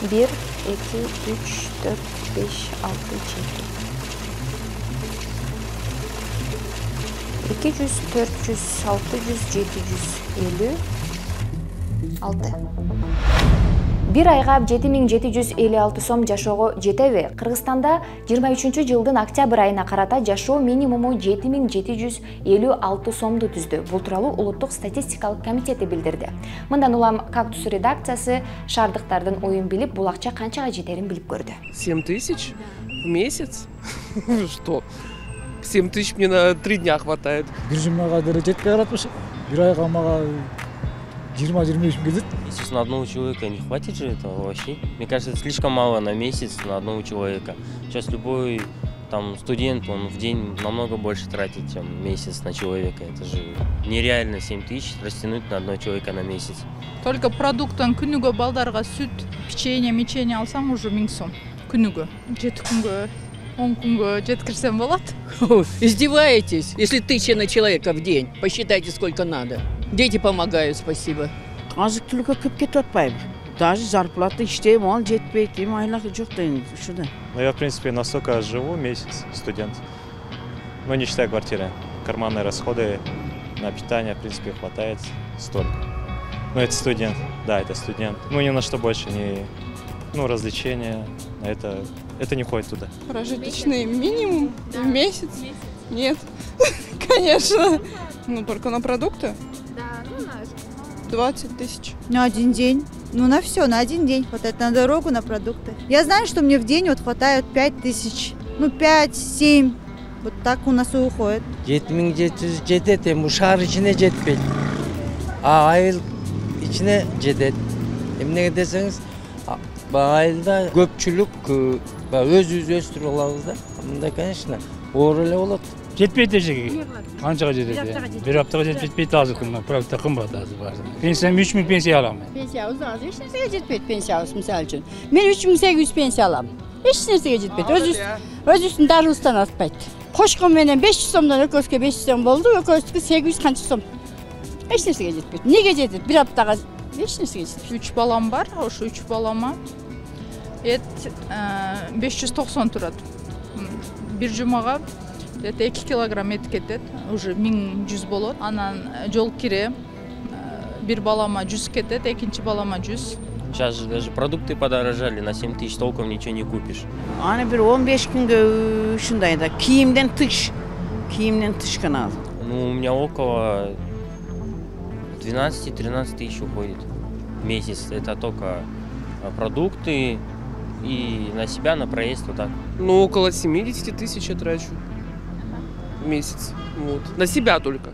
1, 2, 3, 4, 5, 6, 7. 200, 400, 600, 750, 6. Bir айга 7756 сом жашоого жетеби? Кыргызстанда 23-жылдын октябрь айына карата жашоо минимуму 7756 сомду түздү. Бул тууралуу Улуттук статистикалык комитети билдирди. Мындан улам Кактус редакциясы шаардыктардын оюн билип, бул акча канчага жетерин билип көрдү. 7000 в месяц? Что? 7000 мне на 3 дня хватает. Бир жумага деле жетпей калат, бир айга мага 20-25 келет. Если на одного человека не хватит же этого вообще. Мне кажется, это слишком мало на месяц на одного человека. Сейчас любой там студент, он в день намного больше тратит, чем месяц на человека. Это же нереально 7000 растянуть на одного человека на месяц. Только продуктан күнүгө балдарга сүт, печенье алсаң уже 1000 сом. Күнүгө. 7 күнгө, 10 күнгө жеткирсем болот. Издеваетесь? Если 1000 на человека в день, посчитайте, сколько надо. Дети помогают, спасибо. Азык-түлүккө көп кетип атпайбы? Даже зарплата иштейм, ал жетпейт, эми айлак жок да энди ушуда. Ну, я, в принципе, настолько живу месяц, студент. Ну, не считая квартиры. Карманные расходы на питание, в принципе, хватает столько. Ну, это студент, да, это студент. Ну, ни на что больше, не, ну, развлечения, это не входит туда. Прожиточный минимум в месяц? Нет, конечно. Ну, только на продукты? Да, ну, на 20 000. На один день. Ну, на все, на один день хватает. На дорогу, на продукты. Я знаю, что мне в день вот хватает 5000. Ну, 5-7. Вот так у нас и уходит. 7700 жетет, эми шаар ичине жетпейт. А айыл ичине жетет. Эмнеге десеңиз, айылда көпчүлүк өзүбүз өстүрүп алабыз да. Мында, конечно, оор эле болот. Жетпейт эшеге. Канчага жетет? Бир аптага жетпейт азыр кымбат, проекта кымбат азыр бар. Пенсиям 3000 пенсия алам. Пенсиябыз аз, эч нерсеге жетпейт пенсиябыз, мисалы үчүн. Мен 3800 пенсия алам. Эч нерсеге жетпейт. Өзүбүздүн дарыбыздан артпайт. Кошкон менен 500 сомдон экөөсүгө 500 сом болду, экөөсүгө 800 канча сом. Эч нерсеге жетпейт. Неге жетет? Бир аптага эч нерсеге жетпейт. 3 балам бар, ошо 3 балама эт 590 турат. Бир жумага 2 килограмм эт кетет, уже 1100 болот. Анан жол кире бир балама 100 кетет, экинчи балама 100. Сейчас же даже продукты подорожали, на 7000 толком ничего не купишь. Аны бир 15 күнгө ушундай да, кийимден тыш канал. Ну, у меня около 12-13 тысяч уходит в месяц. Это только продукты и на себя, на проезд, вот так. Ну, около 70 000 я трачу в месяц. Вот. На себя только.